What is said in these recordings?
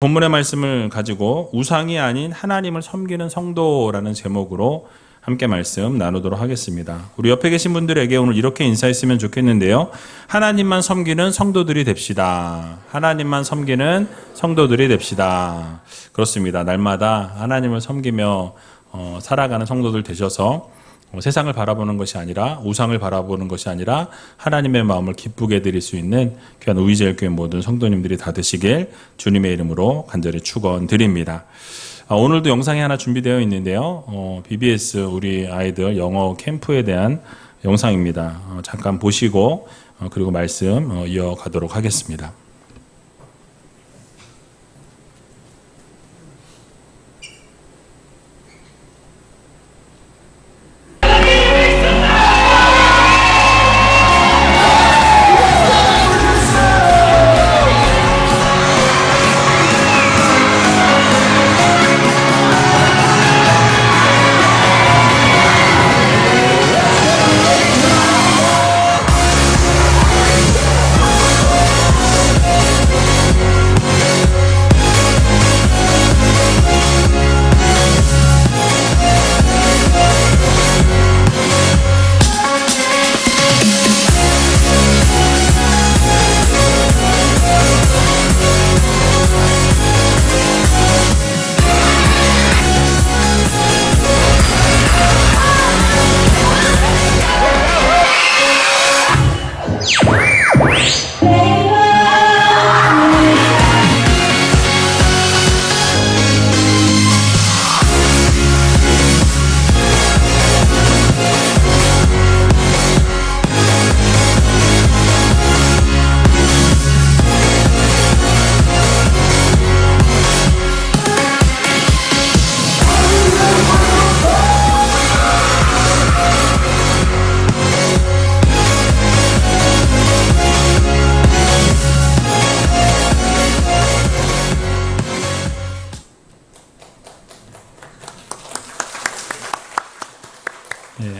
본문의 말씀을 가지고 우상이 아닌 하나님을 섬기는 성도라는 제목으로 함께 말씀 나누도록 하겠습니다. 우리 옆에 계신 분들에게 오늘 이렇게 인사했으면 좋겠는데요. 하나님만 섬기는 성도들이 됩시다. 하나님만 섬기는 성도들이 됩시다. 그렇습니다. 날마다 하나님을 섬기며 살아가는 성도들 되셔서 세상을 바라보는 것이 아니라 우상을 바라보는 것이 아니라 하나님의 마음을 기쁘게 해드릴 수 있는 귀한 우이제일교회 모든 성도님들이 다 되시길 주님의 이름으로 간절히 축원드립니다. 오늘도 영상이 하나 준비되어 있는데요. BBS 우리 아이들 영어 캠프에 대한 영상입니다. 잠깐 보시고 그리고 말씀 이어가도록 하겠습니다.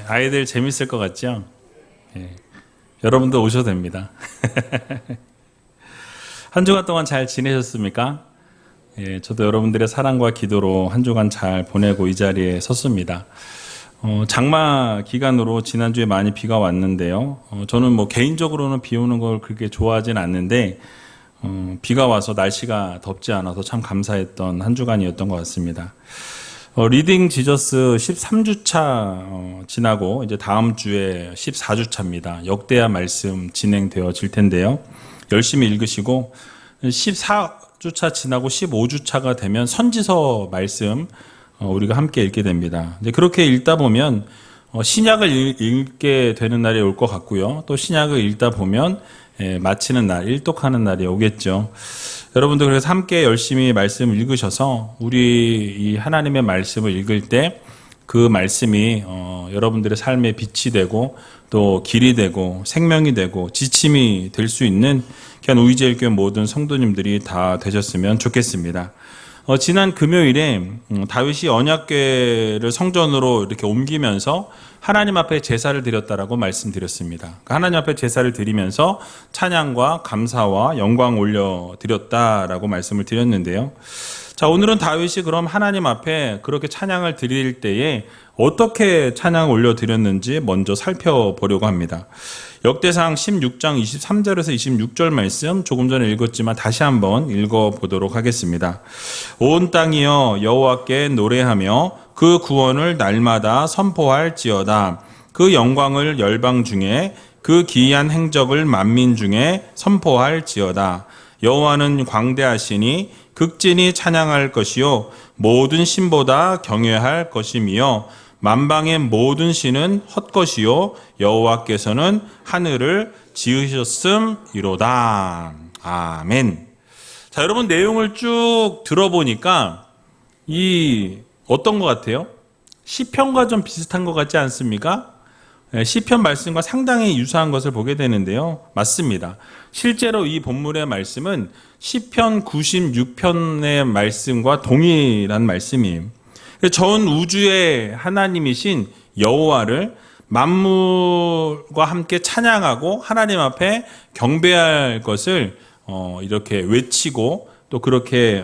아이들 재밌을 것 같죠? 여러분도 오셔도 됩니다. 한 주간 동안 잘 지내셨습니까? 저도 여러분들의 사랑과 기도로 한 주간 잘 보내고 이 자리에 섰습니다. 장마 기간으로 지난주에 많이 비가 왔는데요. 저는 개인적으로는 비 오는 걸 그렇게 좋아하진 않는데 비가 와서 날씨가 덥지 않아서 참 감사했던 한 주간이었던 것 같습니다. 리딩 지저스 13주차 지나고 이제 다음 주에 14주차입니다. 역대하 말씀 진행되어질 텐데요. 열심히 읽으시고 14주차 지나고 15주차가 되면 선지서 말씀 우리가 함께 읽게 됩니다. 이제 그렇게 읽다 보면 신약을 읽게 되는 날이 올 것 같고요. 또 신약을 읽다 보면 마치는 날, 일독하는 날이 오겠죠. 여러분도 그래서 함께 열심히 말씀을 읽으셔서 우리 이 하나님의 말씀을 읽을 때 그 말씀이 여러분들의 삶에 빛이 되고 또 길이 되고 생명이 되고 지침이 될 수 있는 귀한 우이제일교회 모든 성도님들이 다 되셨으면 좋겠습니다. 지난 금요일에 다윗이 언약궤를 성전으로 이렇게 옮기면서 하나님 앞에 제사를 드렸다라고 말씀드렸습니다. 하나님 앞에 제사를 드리면서 찬양과 감사와 영광 올려드렸다라고 말씀을 드렸는데요. 자, 오늘은 다윗이 그럼 하나님 앞에 그렇게 찬양을 드릴 때에 어떻게 찬양을 올려드렸는지 먼저 살펴보려고 합니다. 역대상 16장 23절에서 26절 말씀 조금 전에 읽었지만 다시 한번 읽어보도록 하겠습니다. 온 땅이여 여호와께 노래하며 그 구원을 날마다 선포할지어다. 그 영광을 열방 중에 그 기이한 행적을 만민 중에 선포할지어다. 여호와는 광대하시니 극진히 찬양할 것이요 모든 신보다 경외할 것이며 만방의 모든 신은 헛것이요 여호와께서는 하늘을 지으셨음이로다. 아멘. 자, 여러분 내용을 쭉 들어보니까 어떤 것 같아요? 시편과 좀 비슷한 것 같지 않습니까? 시편 말씀과 상당히 유사한 것을 보게 되는데요. 맞습니다. 실제로 이 본문의 말씀은 시편 96편의 말씀과 동일한 말씀이에요. 전 우주의 하나님이신 여호와를 만물과 함께 찬양하고 하나님 앞에 경배할 것을 이렇게 외치고 또 그렇게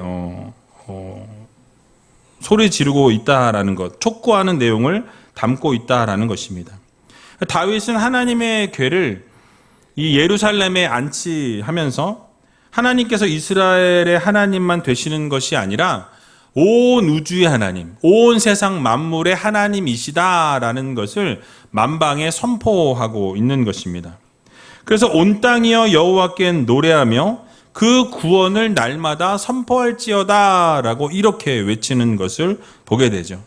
소리 지르고 있다라는 것, 촉구하는 내용을 담고 있다라는 것입니다. 다윗은 하나님의 궤를 이 예루살렘에 안치하면서 하나님께서 이스라엘의 하나님만 되시는 것이 아니라 온 우주의 하나님, 온 세상 만물의 하나님이시다라는 것을 만방에 선포하고 있는 것입니다. 그래서 온 땅이여 여호와께 노래하며 그 구원을 날마다 선포할지어다라고 이렇게 외치는 것을 보게 되죠.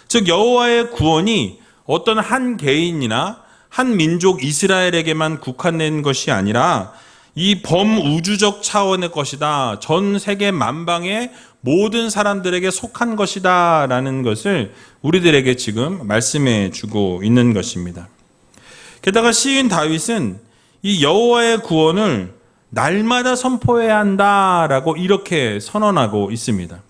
즉 여호와의 구원이 어떤 한 개인이나 한 민족 이스라엘에게만 국한된 것이 아니라 이 범우주적 차원의 것이다. 전 세계 만방의 모든 사람들에게 속한 것이다 라는 것을 우리들에게 지금 말씀해 주고 있는 것입니다. 게다가 시인 다윗은 이 여호와의 구원을 날마다 선포해야 한다라고 이렇게 선언하고 있습니다.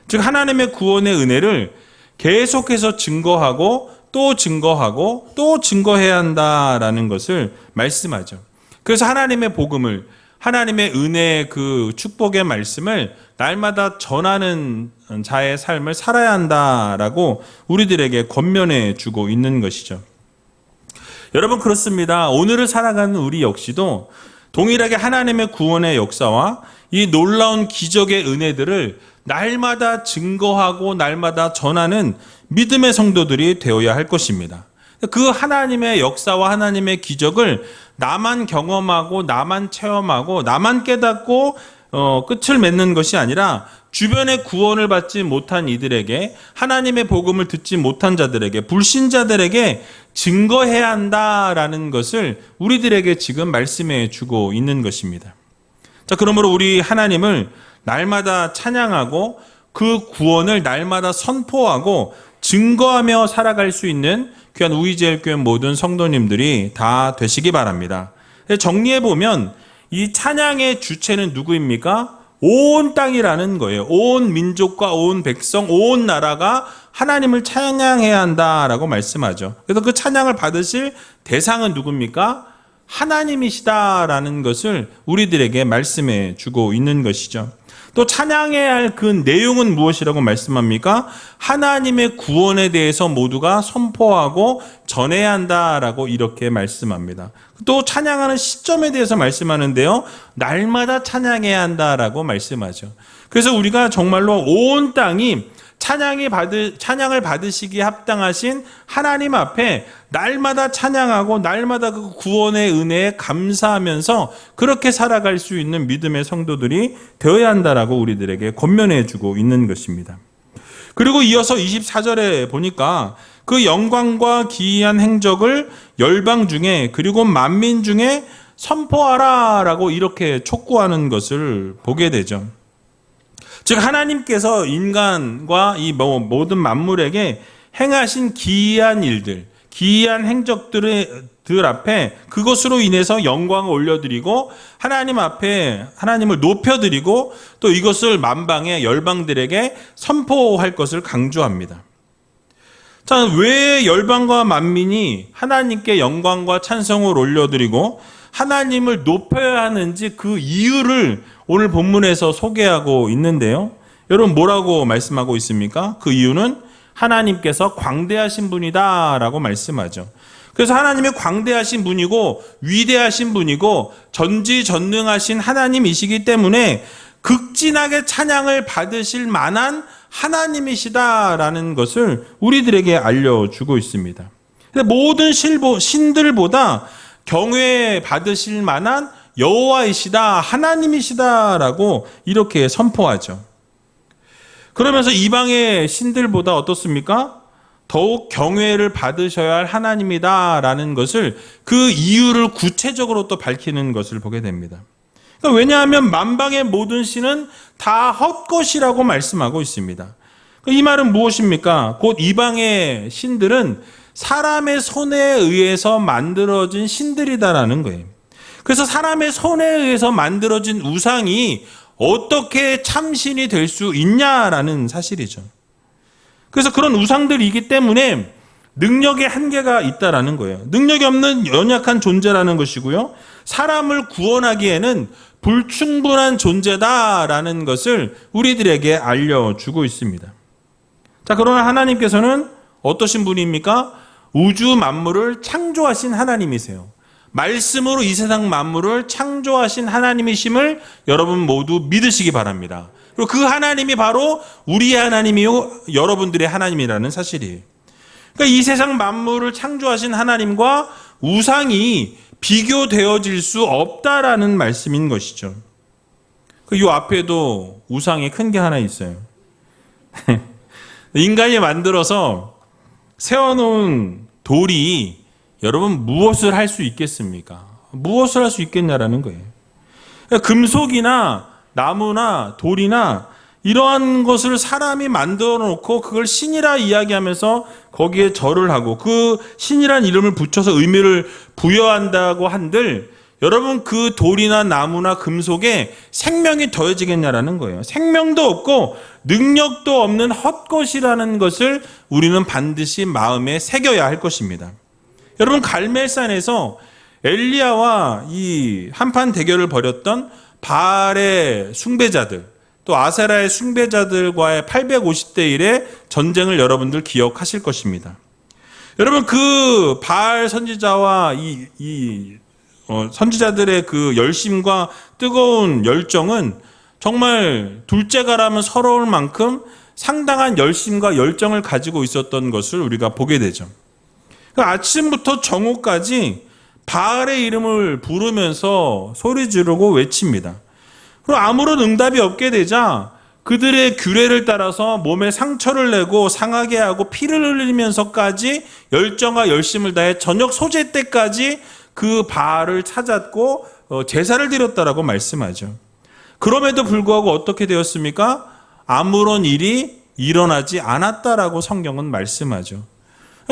즉 하나님의 구원의 은혜를 계속해서 증거하고 또 증거하고 또 증거해야 한다라는 것을 말씀하죠. 그래서 하나님의 복음을, 하나님의 은혜의 그 축복의 말씀을 날마다 전하는 자의 삶을 살아야 한다라고 우리들에게 권면해 주고 있는 것이죠. 여러분 그렇습니다. 오늘을 살아가는 우리 역시도 동일하게 하나님의 구원의 역사와 이 놀라운 기적의 은혜들을 날마다 증거하고 날마다 전하는 믿음의 성도들이 되어야 할 것입니다. 그 하나님의 역사와 하나님의 기적을 나만 경험하고 나만 체험하고 나만 깨닫고 끝을 맺는 것이 아니라 주변에 구원을 받지 못한 이들에게, 하나님의 복음을 듣지 못한 자들에게, 불신자들에게 증거해야 한다라는 것을 우리들에게 지금 말씀해 주고 있는 것입니다. 자, 그러므로 우리 하나님을 날마다 찬양하고 그 구원을 날마다 선포하고 증거하며 살아갈 수 있는 귀한 우이제일교회 모든 성도님들이 다 되시기 바랍니다. 정리해보면 이 찬양의 주체는 누구입니까? 온 땅이라는 거예요. 온 민족과 온 백성, 온 나라가 하나님을 찬양해야 한다라고 말씀하죠. 그래서 그 찬양을 받으실 대상은 누굽니까? 하나님이시다라는 것을 우리들에게 말씀해 주고 있는 것이죠. 또 찬양해야 할 그 내용은 무엇이라고 말씀합니까? 하나님의 구원에 대해서 모두가 선포하고 전해야 한다라고 이렇게 말씀합니다. 또 찬양하는 시점에 대해서 말씀하는데요, 날마다 찬양해야 한다라고 말씀하죠. 그래서 우리가 정말로 온 땅이 찬양을 받으시기에 합당하신 하나님 앞에 날마다 찬양하고 날마다 그 구원의 은혜에 감사하면서 그렇게 살아갈 수 있는 믿음의 성도들이 되어야 한다라고 우리들에게 권면해 주고 있는 것입니다. 그리고 이어서 24절에 보니까 그 영광과 기이한 행적을 열방 중에 그리고 만민 중에 선포하라라고 이렇게 촉구하는 것을 보게 되죠. 즉 하나님께서 인간과 이 모든 만물에게 행하신 기이한 일들, 기이한 행적들 앞에 그것으로 인해서 영광을 올려드리고 하나님 앞에 하나님을 높여드리고 또 이것을 만방의 열방들에게 선포할 것을 강조합니다. 자, 왜 열방과 만민이 하나님께 영광과 찬송을 올려드리고 하나님을 높여야 하는지 그 이유를 오늘 본문에서 소개하고 있는데요. 여러분 뭐라고 말씀하고 있습니까? 그 이유는 하나님께서 광대하신 분이다 라고 말씀하죠. 그래서 하나님이 광대하신 분이고 위대하신 분이고 전지전능하신 하나님이시기 때문에 극진하게 찬양을 받으실 만한 하나님이시다라는 것을 우리들에게 알려주고 있습니다. 모든 신들보다 경외 받으실 만한 여호와이시다, 하나님이시다라고 이렇게 선포하죠. 그러면서 이방의 신들보다 어떻습니까? 더욱 경외를 받으셔야 할 하나님이다라는 것을 그 이유를 구체적으로 또 밝히는 것을 보게 됩니다. 그러니까 왜냐하면 만방의 모든 신은 다 헛것이라고 말씀하고 있습니다. 이 말은 무엇입니까? 곧 이방의 신들은 사람의 손에 의해서 만들어진 신들이다라는 거예요. 그래서 사람의 손에 의해서 만들어진 우상이 어떻게 참신이 될 수 있냐라는 사실이죠. 그래서 그런 우상들이기 때문에 능력의 한계가 있다라는 거예요. 능력이 없는 연약한 존재라는 것이고요. 사람을 구원하기에는 불충분한 존재다라는 것을 우리들에게 알려주고 있습니다. 자, 그러나 하나님께서는 어떠신 분입니까? 우주 만물을 창조하신 하나님이세요. 말씀으로 이 세상 만물을 창조하신 하나님이심을 여러분 모두 믿으시기 바랍니다. 그리고 그 하나님이 바로 우리의 하나님이요 여러분들의 하나님이라는 사실이에요. 그러니까 이 세상 만물을 창조하신 하나님과 우상이 비교되어질 수 없다라는 말씀인 것이죠. 이 앞에도 우상이 큰 게 하나 있어요. 인간이 만들어서 세워놓은 돌이 여러분 무엇을 할 수 있겠습니까? 무엇을 할 수 있겠냐라는 거예요. 그러니까 금속이나 나무나 돌이나 이러한 것을 사람이 만들어 놓고 그걸 신이라 이야기하면서 거기에 절을 하고 그 신이란 이름을 붙여서 의미를 부여한다고 한들 여러분 그 돌이나 나무나 금속에 생명이 더해지겠냐라는 거예요. 생명도 없고 능력도 없는 헛것이라는 것을 우리는 반드시 마음에 새겨야 할 것입니다. 여러분 갈멜산에서 엘리야와 이 한판 대결을 벌였던 바알의 숭배자들 또 아세라의 숭배자들과의 850대 1의 전쟁을 여러분들 기억하실 것입니다. 여러분 그 바알 선지자와 선지자들의 그 열심과 뜨거운 열정은 정말 둘째가라면 서러울 만큼 상당한 열심과 열정을 가지고 있었던 것을 우리가 보게 되죠. 아침부터 정오까지 바알의 이름을 부르면서 소리 지르고 외칩니다. 그리고 아무런 응답이 없게 되자 그들의 규례를 따라서 몸에 상처를 내고 상하게 하고 피를 흘리면서까지 열정과 열심을 다해 저녁 소재 때까지 그 바알을 찾았고 제사를 드렸다라고 말씀하죠. 그럼에도 불구하고 어떻게 되었습니까? 아무런 일이 일어나지 않았다라고 성경은 말씀하죠.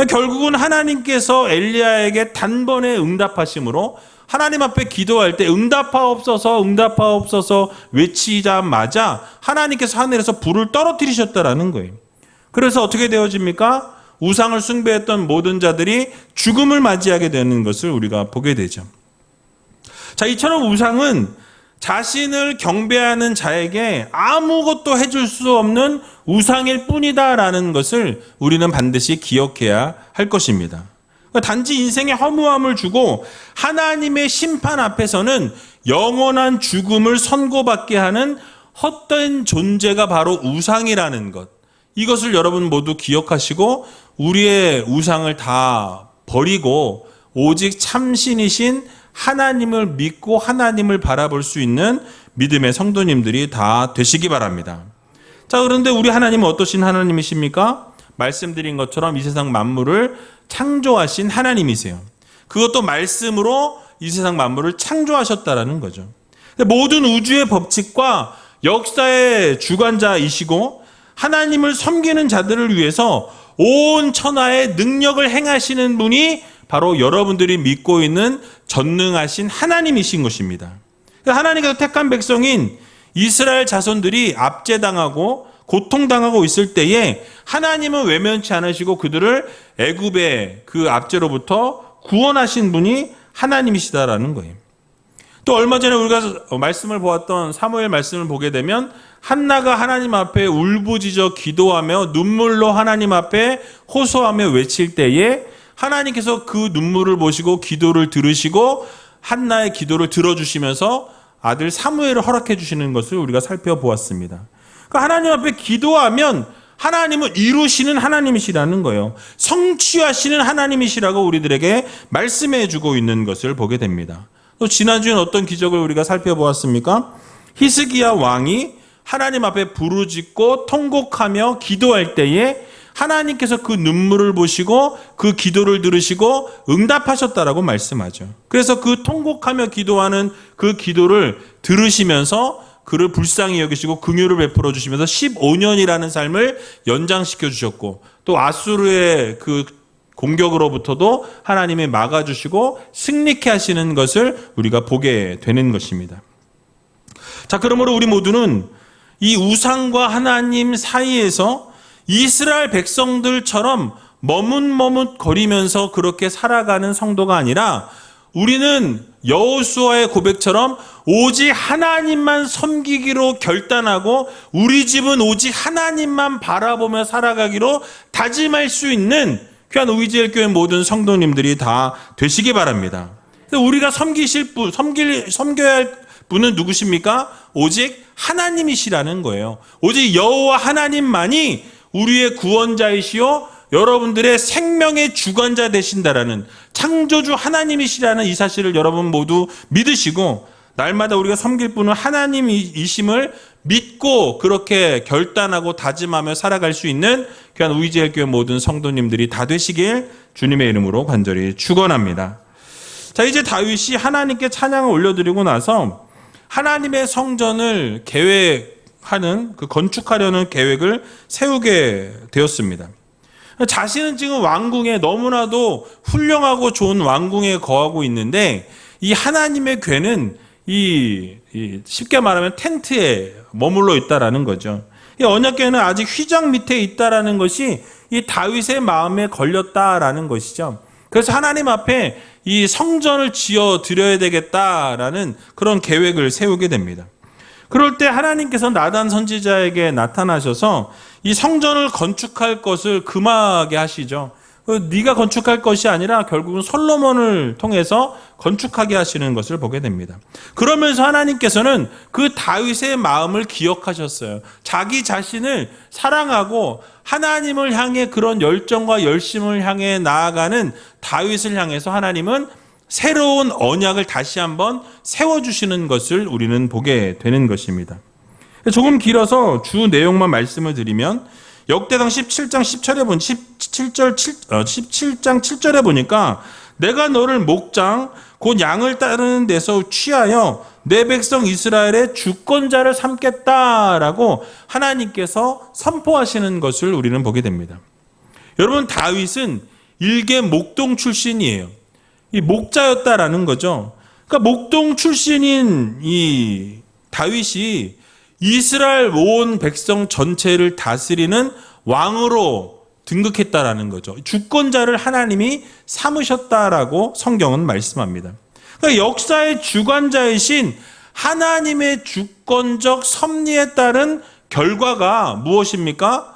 결국은 하나님께서 엘리야에게 단번에 응답하심으로 하나님 앞에 기도할 때 응답하옵소서 응답하옵소서 외치자마자 하나님께서 하늘에서 불을 떨어뜨리셨다라는 거예요. 그래서 어떻게 되어집니까? 우상을 숭배했던 모든 자들이 죽음을 맞이하게 되는 것을 우리가 보게 되죠. 자, 이처럼 우상은 자신을 경배하는 자에게 아무것도 해줄 수 없는 우상일 뿐이다라는 것을 우리는 반드시 기억해야 할 것입니다. 단지 인생의 허무함을 주고 하나님의 심판 앞에서는 영원한 죽음을 선고받게 하는 헛된 존재가 바로 우상이라는 것. 이것을 여러분 모두 기억하시고 우리의 우상을 다 버리고 오직 참신이신 하나님을 믿고 하나님을 바라볼 수 있는 믿음의 성도님들이 다 되시기 바랍니다. 자, 그런데 우리 하나님은 어떠신 하나님이십니까? 말씀드린 것처럼 이 세상 만물을 창조하신 하나님이세요. 그것도 말씀으로 이 세상 만물을 창조하셨다라는 거죠. 모든 우주의 법칙과 역사의 주관자이시고 하나님을 섬기는 자들을 위해서 온 천하의 능력을 행하시는 분이 바로 여러분들이 믿고 있는 전능하신 하나님이신 것입니다. 하나님께서 택한 백성인 이스라엘 자손들이 압제당하고 고통당하고 있을 때에 하나님은 외면치 않으시고 그들을 애굽의 그 압제로부터 구원하신 분이 하나님이시다라는 거예요. 또 얼마 전에 우리가 말씀을 보았던 사무엘 말씀을 보게 되면 한나가 하나님 앞에 울부짖어 기도하며 눈물로 하나님 앞에 호소하며 외칠 때에 하나님께서 그 눈물을 보시고 기도를 들으시고 한나의 기도를 들어주시면서 아들 사무엘을 허락해 주시는 것을 우리가 살펴보았습니다. 그러니까 하나님 앞에 기도하면 하나님은 이루시는 하나님이시라는 거예요. 성취하시는 하나님이시라고 우리들에게 말씀해 주고 있는 것을 보게 됩니다. 또 지난주엔 어떤 기적을 우리가 살펴보았습니까? 히스기야 왕이 하나님 앞에 부르짖고 통곡하며 기도할 때에 하나님께서 그 눈물을 보시고 그 기도를 들으시고 응답하셨다라고 말씀하죠. 그래서 그 통곡하며 기도하는 그 기도를 들으시면서 그를 불쌍히 여기시고 긍휼을 베풀어 주시면서 15년이라는 삶을 연장시켜 주셨고 또 아수르의 그 공격으로부터도 하나님이 막아주시고 승리케 하시는 것을 우리가 보게 되는 것입니다. 자, 그러므로 우리 모두는 이 우상과 하나님 사이에서 이스라엘 백성들처럼 머뭇머뭇거리면서 그렇게 살아가는 성도가 아니라 우리는 여호수아의 고백처럼 오직 하나님만 섬기기로 결단하고 우리 집은 오직 하나님만 바라보며 살아가기로 다짐할 수 있는 귀한 우이지엘 교회 모든 성도님들이 다 되시기 바랍니다. 우리가 섬겨야 할 분은 누구십니까? 오직 하나님이시라는 거예요. 오직 여호와 하나님만이 우리의 구원자이시오 여러분들의 생명의 주관자 되신다라는 창조주 하나님이시라는 이 사실을 여러분 모두 믿으시고 날마다 우리가 섬길 분은 하나님이심을 믿고 그렇게 결단하고 다짐하며 살아갈 수 있는 귀한 우이지엘 교회 모든 성도님들이 다 되시길 주님의 이름으로 간절히 축원합니다. 자, 이제 다윗이 하나님께 찬양을 올려드리고 나서 하나님의 성전을 계획하는 건축하려는 계획을 세우게 되었습니다. 자신은 지금 왕궁에 너무나도 훌륭하고 좋은 왕궁에 거하고 있는데 이 하나님의 궤는 쉽게 말하면 텐트에 머물러 있다라는 거죠. 이 언약궤는 아직 휘장 밑에 있다라는 것이 이 다윗의 마음에 걸렸다라는 것이죠. 그래서 하나님 앞에 이 성전을 지어 드려야 되겠다라는 그런 계획을 세우게 됩니다. 그럴 때 하나님께서 나단 선지자에게 나타나셔서 이 성전을 건축할 것을 금하게 하시죠. 네가 건축할 것이 아니라 결국은 솔로몬을 통해서 건축하게 하시는 것을 보게 됩니다. 그러면서 하나님께서는 그 다윗의 마음을 기억하셨어요. 자기 자신을 사랑하고 하나님을 향해 그런 열정과 열심을 향해 나아가는 다윗을 향해서 하나님은 새로운 언약을 다시 한번 세워주시는 것을 우리는 보게 되는 것입니다. 조금 길어서 주 내용만 말씀을 드리면 역대상 17장 17장 7절에 보니까 내가 너를 목장 곧 양을 따르는 데서 취하여 내 백성 이스라엘의 주권자를 삼겠다라고 하나님께서 선포하시는 것을 우리는 보게 됩니다. 여러분 다윗은 일개 목동 출신이에요. 이 목자였다라는 거죠. 그러니까 목동 출신인 이 다윗이 이스라엘 온 백성 전체를 다스리는 왕으로 등극했다라는 거죠. 주권자를 하나님이 삼으셨다라고 성경은 말씀합니다. 그러니까 역사의 주관자이신 하나님의 주권적 섭리에 따른 결과가 무엇입니까?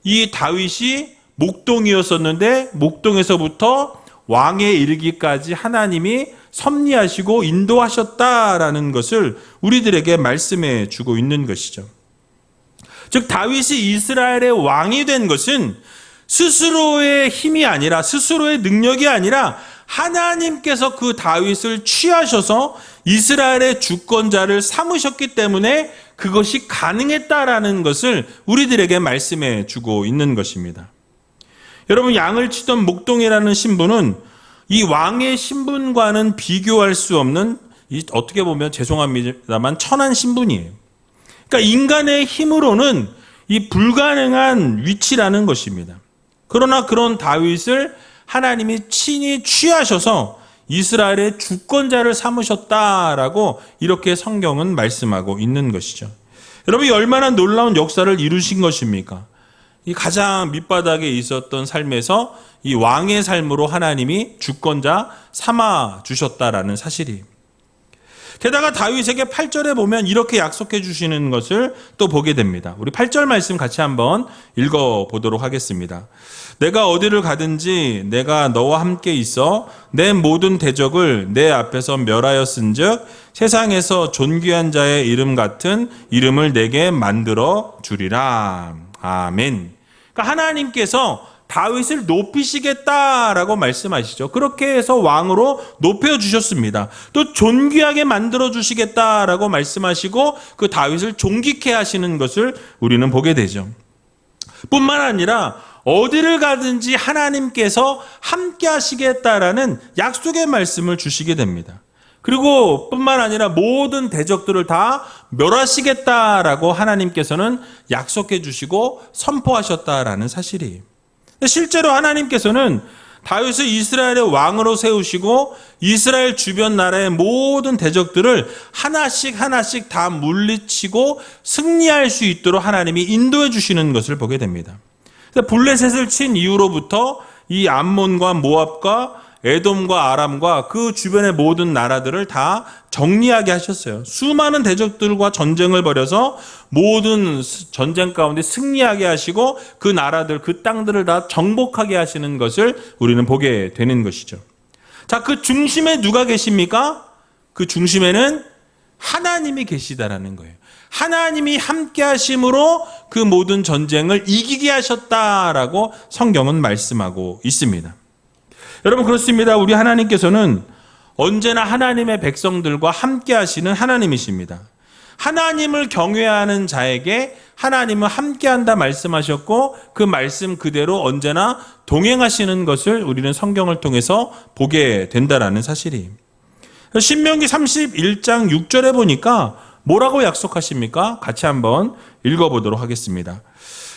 이 다윗이 목동이었었는데 목동에서부터 왕에 이르기까지 하나님이 섭리하시고 인도하셨다라는 것을 우리들에게 말씀해 주고 있는 것이죠. 즉 다윗이 이스라엘의 왕이 된 것은 스스로의 힘이 아니라 스스로의 능력이 아니라 하나님께서 그 다윗을 취하셔서 이스라엘의 주권자를 삼으셨기 때문에 그것이 가능했다라는 것을 우리들에게 말씀해 주고 있는 것입니다. 여러분 양을 치던 목동이라는 신분은 이 왕의 신분과는 비교할 수 없는 어떻게 보면 죄송합니다만 천한 신분이에요. 그러니까 인간의 힘으로는 이 불가능한 위치라는 것입니다. 그러나 그런 다윗을 하나님이 친히 취하셔서 이스라엘의 주권자를 삼으셨다라고 이렇게 성경은 말씀하고 있는 것이죠. 여러분 얼마나 놀라운 역사를 이루신 것입니까? 이 가장 밑바닥에 있었던 삶에서 이 왕의 삶으로 하나님이 주권자 삼아 주셨다라는 사실이. 게다가 다윗에게 8절에 보면 이렇게 약속해 주시는 것을 또 보게 됩니다. 우리 8절 말씀 같이 한번 읽어보도록 하겠습니다. 내가 어디를 가든지 내가 너와 함께 있어 내 모든 대적을 내 앞에서 멸하였은즉 세상에서 존귀한 자의 이름 같은 이름을 내게 만들어 주리라. 아멘. 그러니까 하나님께서 다윗을 높이시겠다라고 말씀하시죠. 그렇게 해서 왕으로 높여주셨습니다. 또 존귀하게 만들어주시겠다라고 말씀하시고 그 다윗을 존귀케 하시는 것을 우리는 보게 되죠. 뿐만 아니라 어디를 가든지 하나님께서 함께 하시겠다라는 약속의 말씀을 주시게 됩니다. 그리고 뿐만 아니라 모든 대적들을 다 멸하시겠다라고 하나님께서는 약속해 주시고 선포하셨다라는 사실이에요. 실제로 하나님께서는 다윗을 이스라엘의 왕으로 세우시고 이스라엘 주변 나라의 모든 대적들을 하나씩 다 물리치고 승리할 수 있도록 하나님이 인도해 주시는 것을 보게 됩니다. 블레셋을 친 이후로부터 이 암몬과 모압과 에돔과 아람과 그 주변의 모든 나라들을 다 정리하게 하셨어요. 수많은 대적들과 전쟁을 벌여서 모든 전쟁 가운데 승리하게 하시고 그 나라들, 그 땅들을 다 정복하게 하시는 것을 우리는 보게 되는 것이죠. 자, 그 중심에 누가 계십니까? 그 중심에는 하나님이 계시다라는 거예요. 하나님이 함께 하심으로 그 모든 전쟁을 이기게 하셨다라고 성경은 말씀하고 있습니다. 여러분, 그렇습니다. 우리 하나님께서는 언제나 하나님의 백성들과 함께 하시는 하나님이십니다. 하나님을 경외하는 자에게 하나님은 함께한다 말씀하셨고 그 말씀 그대로 언제나 동행하시는 것을 우리는 성경을 통해서 보게 된다라는 사실이. 신명기 31장 6절에 보니까 뭐라고 약속하십니까? 같이 한번 읽어보도록 하겠습니다.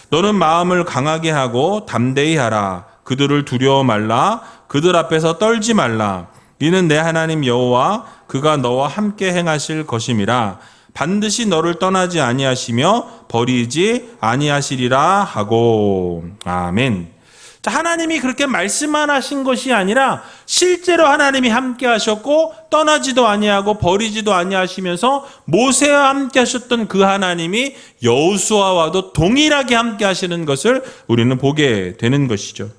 너는 마음을 강하게 하고 담대히 하라. 그들을 두려워 말라. 그들 앞에서 떨지 말라. 이는 내 하나님 여호와 그가 너와 함께 행하실 것임이라. 반드시 너를 떠나지 아니하시며 버리지 아니하시리라 하고. 아멘. 자, 하나님이 그렇게 말씀만 하신 것이 아니라 실제로 하나님이 함께 하셨고 떠나지도 아니하고 버리지도 아니하시면서 모세와 함께 하셨던 그 하나님이 여호수아와도 동일하게 함께 하시는 것을 우리는 보게 되는 것이죠.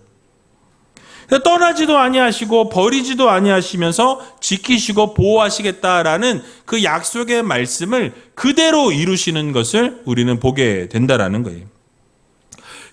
떠나지도 아니하시고 버리지도 아니하시면서 지키시고 보호하시겠다라는 그 약속의 말씀을 그대로 이루시는 것을 우리는 보게 된다라는 거예요.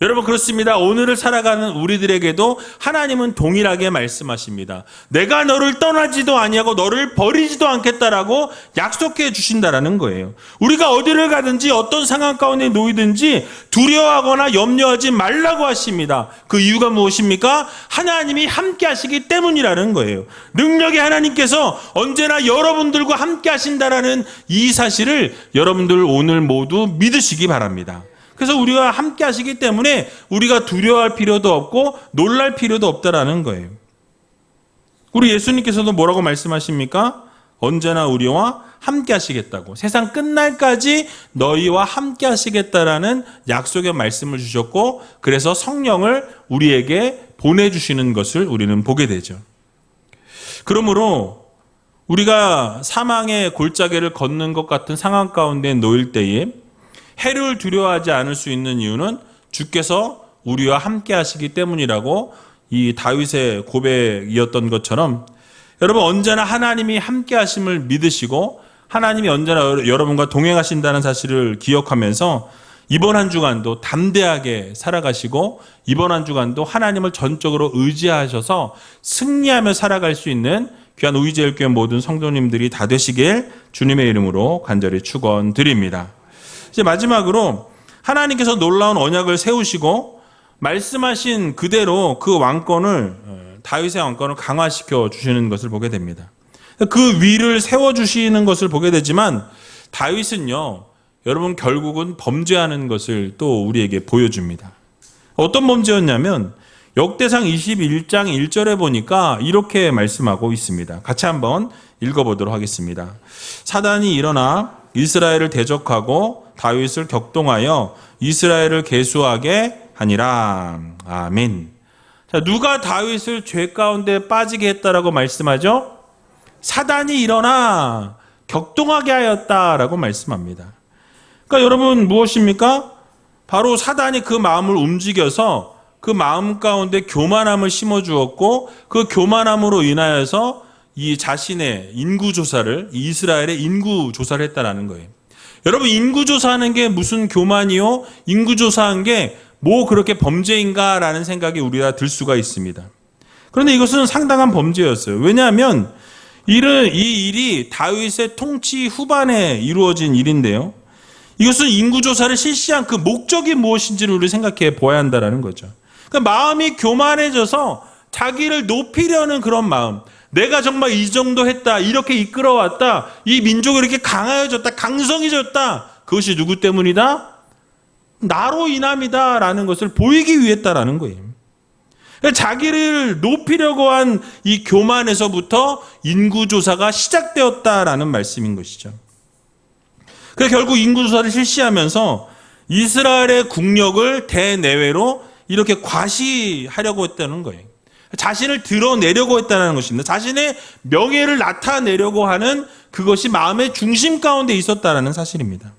여러분, 그렇습니다. 오늘을 살아가는 우리들에게도 하나님은 동일하게 말씀하십니다. 내가 너를 떠나지도 아니하고 너를 버리지도 않겠다라고 약속해 주신다라는 거예요. 우리가 어디를 가든지 어떤 상황 가운데 놓이든지 두려워하거나 염려하지 말라고 하십니다. 그 이유가 무엇입니까? 하나님이 함께 하시기 때문이라는 거예요. 능력의 하나님께서 언제나 여러분들과 함께 하신다라는 이 사실을 여러분들 오늘 모두 믿으시기 바랍니다. 그래서 우리가 함께 하시기 때문에 우리가 두려워할 필요도 없고 놀랄 필요도 없다라는 거예요. 우리 예수님께서도 뭐라고 말씀하십니까? 언제나 우리와 함께 하시겠다고. 세상 끝날까지 너희와 함께 하시겠다라는 약속의 말씀을 주셨고 그래서 성령을 우리에게 보내주시는 것을 우리는 보게 되죠. 그러므로 우리가 사망의 골짜기를 걷는 것 같은 상황 가운데 놓일 때에 해를 두려워하지 않을 수 있는 이유는 주께서 우리와 함께 하시기 때문이라고 이 다윗의 고백이었던 것처럼 여러분 언제나 하나님이 함께 하심을 믿으시고 하나님이 언제나 여러분과 동행하신다는 사실을 기억하면서 이번 한 주간도 담대하게 살아가시고 이번 한 주간도 하나님을 전적으로 의지하셔서 승리하며 살아갈 수 있는 귀한 우이제일교회 모든 성도님들이 다 되시길 주님의 이름으로 간절히 축원드립니다. 이제 마지막으로 하나님께서 놀라운 언약을 세우시고 말씀하신 그대로 그 왕권을 다윗의 왕권을 강화시켜 주시는 것을 보게 됩니다. 그 위를 세워주시는 것을 보게 되지만 다윗은요 여러분 결국은 범죄하는 것을 또 우리에게 보여줍니다. 어떤 범죄였냐면 역대상 21장 1절에 보니까 이렇게 말씀하고 있습니다. 같이 한번 읽어보도록 하겠습니다. 사단이 일어나 이스라엘을 대적하고 다윗을 격동하여 이스라엘을 계수하게 하니라. 아멘. 자, 누가 다윗을 죄 가운데 빠지게 했다라고 말씀하죠? 사단이 일어나 격동하게 하였다라고 말씀합니다. 그러니까 여러분 무엇입니까? 바로 사단이 그 마음을 움직여서 그 마음 가운데 교만함을 심어주었고 그 교만함으로 인하여서 이 자신의 인구조사를 이스라엘의 인구조사를 했다라는 거예요. 여러분 인구조사하는 게 무슨 교만이요? 인구조사한 게 뭐 그렇게 범죄인가라는 생각이 우리가 들 수가 있습니다. 그런데 이것은 상당한 범죄였어요. 왜냐하면 이 일이 다윗의 통치 후반에 이루어진 일인데요. 이것은 인구조사를 실시한 그 목적이 무엇인지를 우리 생각해 보아야 한다는 거죠. 그러니까 마음이 교만해져서 자기를 높이려는 그런 마음, 내가 정말 이 정도 했다, 이렇게 이끌어왔다, 이 민족이 이렇게 강하여졌다, 강성해졌다, 그것이 누구 때문이다? 나로 인함이다 라는 것을 보이기 위했다라는 거예요. 자기를 높이려고 한 이 교만에서부터 인구조사가 시작되었다라는 말씀인 것이죠. 그래서 결국 인구조사를 실시하면서 이스라엘의 국력을 대내외로 이렇게 과시하려고 했다는 거예요. 자신을 드러내려고 했다는 것입니다. 자신의 명예를 나타내려고 하는 그것이 마음의 중심 가운데 있었다는 사실입니다.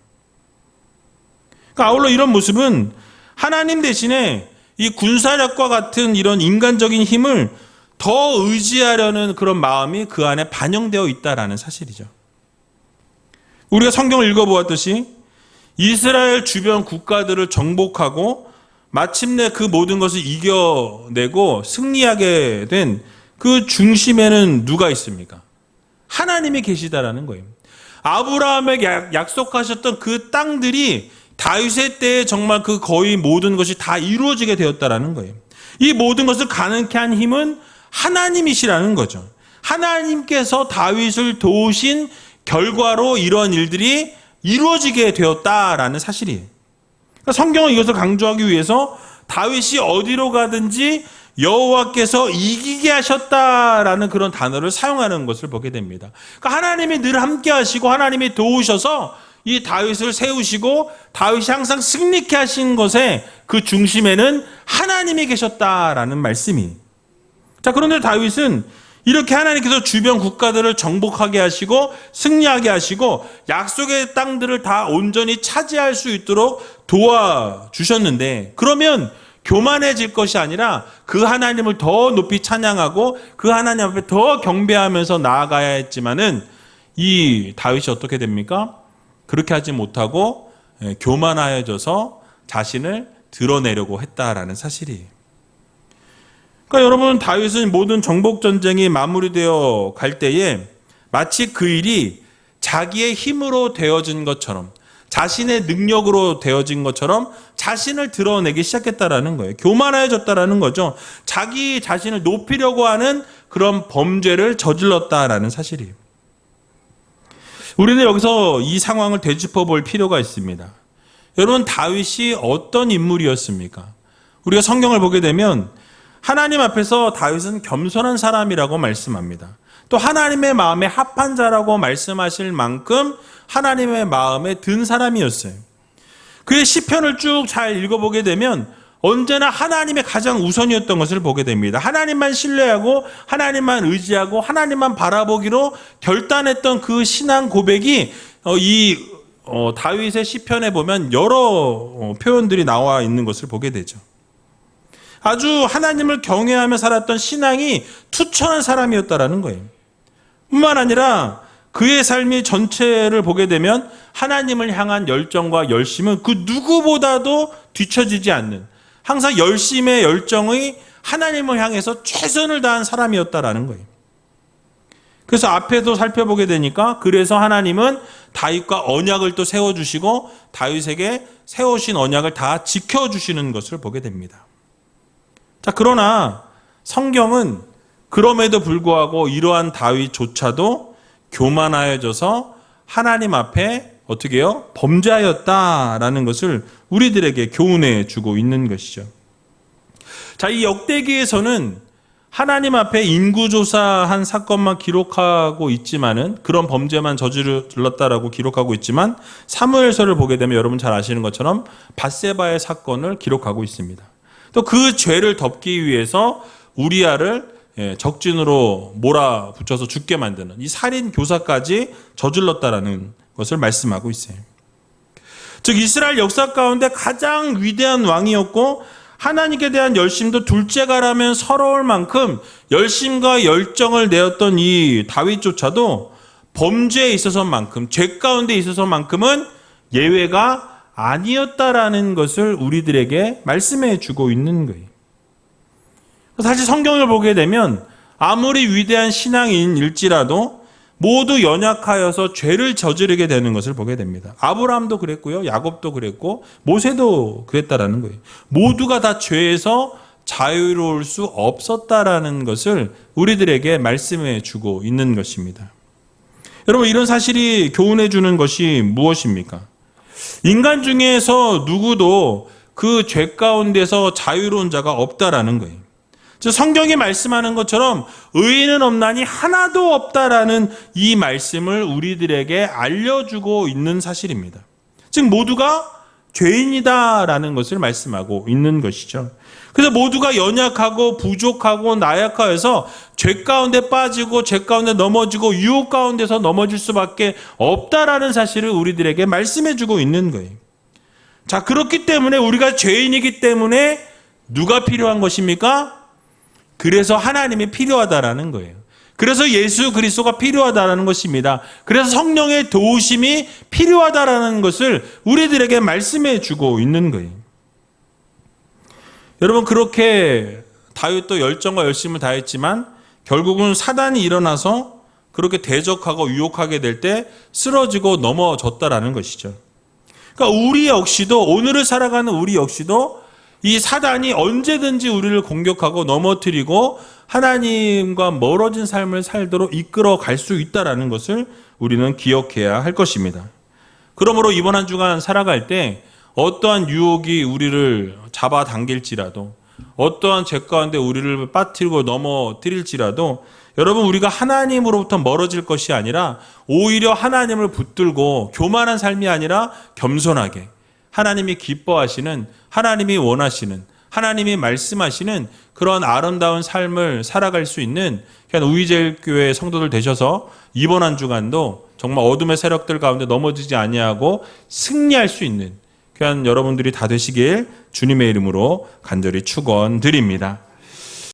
그러니까 아울러 이런 모습은 하나님 대신에 이 군사력과 같은 이런 인간적인 힘을 더 의지하려는 그런 마음이 그 안에 반영되어 있다는 사실이죠. 우리가 성경을 읽어보았듯이 이스라엘 주변 국가들을 정복하고 마침내 그 모든 것을 이겨내고 승리하게 된 그 중심에는 누가 있습니까? 하나님이 계시다라는 거예요. 아브라함에게 약속하셨던 그 땅들이 다윗의 때에 정말 그 거의 모든 것이 다 이루어지게 되었다라는 거예요. 이 모든 것을 가능케 한 힘은 하나님이시라는 거죠. 하나님께서 다윗을 도우신 결과로 이러한 일들이 이루어지게 되었다라는 사실이에요. 그러니까 성경은 이것을 강조하기 위해서 다윗이 어디로 가든지 여호와께서 이기게 하셨다라는 그런 단어를 사용하는 것을 보게 됩니다. 그러니까 하나님이 늘 함께 하시고 하나님이 도우셔서 이 다윗을 세우시고 다윗이 항상 승리케 하신 것의 그 중심에는 하나님이 계셨다라는 말씀이. 자, 그런데 다윗은 이렇게 하나님께서 주변 국가들을 정복하게 하시고 승리하게 하시고 약속의 땅들을 다 온전히 차지할 수 있도록 도와주셨는데, 그러면 교만해질 것이 아니라 그 하나님을 더 높이 찬양하고 그 하나님 앞에 더 경배하면서 나아가야 했지만은 이 다윗이 어떻게 됩니까? 그렇게 하지 못하고 교만하여져서 자신을 드러내려고 했다라는 사실이에요. 그러니까 여러분, 다윗은 모든 정복 전쟁이 마무리되어 갈 때에 마치 그 일이 자기의 힘으로 되어진 것처럼, 자신의 능력으로 되어진 것처럼 자신을 드러내기 시작했다라는 거예요. 교만해졌다라는 거죠. 자기 자신을 높이려고 하는 그런 범죄를 저질렀다라는 사실이에요. 우리는 여기서 이 상황을 되짚어 볼 필요가 있습니다. 여러분, 다윗이 어떤 인물이었습니까? 우리가 성경을 보게 되면 하나님 앞에서 다윗은 겸손한 사람이라고 말씀합니다. 또 하나님의 마음에 합한 자라고 말씀하실 만큼 하나님의 마음에 든 사람이었어요. 그의 시편을 쭉 잘 읽어보게 되면 언제나 하나님의 가장 우선이었던 것을 보게 됩니다. 하나님만 신뢰하고 하나님만 의지하고 하나님만 바라보기로 결단했던 그 신앙 고백이 다윗의 시편에 보면 여러 표현들이 나와 있는 것을 보게 되죠. 아주 하나님을 경외하며 살았던 신앙이 투철한 사람이었다라는 거예요. 뿐만 아니라 그의 삶의 전체를 보게 되면 하나님을 향한 열정과 열심은 그 누구보다도 뒤처지지 않는, 항상 열심의 열정의 하나님을 향해서 최선을 다한 사람이었다라는 거예요. 그래서 앞에도 살펴보게 되니까 그래서 하나님은 다윗과 언약을 또 세워주시고 다윗에게 세우신 언약을 다 지켜주시는 것을 보게 됩니다. 자, 그러나 성경은 그럼에도 불구하고 이러한 다윗조차도 교만하여져서 하나님 앞에 어떻게 해요? 범죄하였다라는 것을 우리들에게 교훈해 주고 있는 것이죠. 자, 이 역대기에서는 하나님 앞에 인구조사한 사건만 기록하고 있지만은, 그런 범죄만 저질렀다라고 기록하고 있지만, 사무엘서를 보게 되면 여러분 잘 아시는 것처럼 밧세바의 사건을 기록하고 있습니다. 또 그 죄를 덮기 위해서 우리아를 적진으로 몰아붙여서 죽게 만드는 이 살인 교사까지 저질렀다라는 것을 말씀하고 있어요. 즉 이스라엘 역사 가운데 가장 위대한 왕이었고 하나님께 대한 열심도 둘째가라면 서러울 만큼 열심과 열정을 내었던 이 다윗조차도 범죄에 있어서만큼, 죄 가운데 있어서만큼은 예외가 아니었다라는 것을 우리들에게 말씀해 주고 있는 거예요. 사실 성경을 보게 되면 아무리 위대한 신앙인일지라도 모두 연약하여서 죄를 저지르게 되는 것을 보게 됩니다. 아브라함도 그랬고요, 야곱도 그랬고 모세도 그랬다라는 거예요. 모두가 다 죄에서 자유로울 수 없었다라는 것을 우리들에게 말씀해 주고 있는 것입니다. 여러분, 이런 사실이 교훈해 주는 것이 무엇입니까? 인간 중에서 누구도 그 죄 가운데서 자유로운 자가 없다라는 거예요. 성경이 말씀하는 것처럼 의인은 없나니 하나도 없다라는 이 말씀을 우리들에게 알려주고 있는 사실입니다. 즉 모두가 죄인이다라는 것을 말씀하고 있는 것이죠. 그래서 모두가 연약하고 부족하고 나약하여서 죄 가운데 빠지고 죄 가운데 넘어지고 유혹 가운데서 넘어질 수밖에 없다라는 사실을 우리들에게 말씀해 주고 있는 거예요. 자, 그렇기 때문에 우리가 죄인이기 때문에 누가 필요한 것입니까? 그래서 하나님이 필요하다라는 거예요. 그래서 예수 그리스도가 필요하다라는 것입니다. 그래서 성령의 도우심이 필요하다라는 것을 우리들에게 말씀해 주고 있는 거예요. 여러분, 그렇게 다윗도 열정과 열심을 다했지만 결국은 사단이 일어나서 그렇게 대적하고 유혹하게 될 때 쓰러지고 넘어졌다라는 것이죠. 그러니까 우리 역시도, 오늘을 살아가는 우리 역시도 이 사단이 언제든지 우리를 공격하고 넘어뜨리고 하나님과 멀어진 삶을 살도록 이끌어 갈 수 있다는 것을 우리는 기억해야 할 것입니다. 그러므로 이번 한 주간 살아갈 때 어떠한 유혹이 우리를 잡아당길지라도, 어떠한 죄 가운데 우리를 빠뜨리고 넘어뜨릴지라도 여러분, 우리가 하나님으로부터 멀어질 것이 아니라 오히려 하나님을 붙들고 교만한 삶이 아니라 겸손하게 하나님이 기뻐하시는, 하나님이 원하시는, 하나님이 말씀하시는 그런 아름다운 삶을 살아갈 수 있는 우이제일교회 성도들 되셔서 이번 한 주간도 정말 어둠의 세력들 가운데 넘어지지 아니하고 승리할 수 있는 여러분들이 다 되시길 주님의 이름으로 간절히 축원드립니다.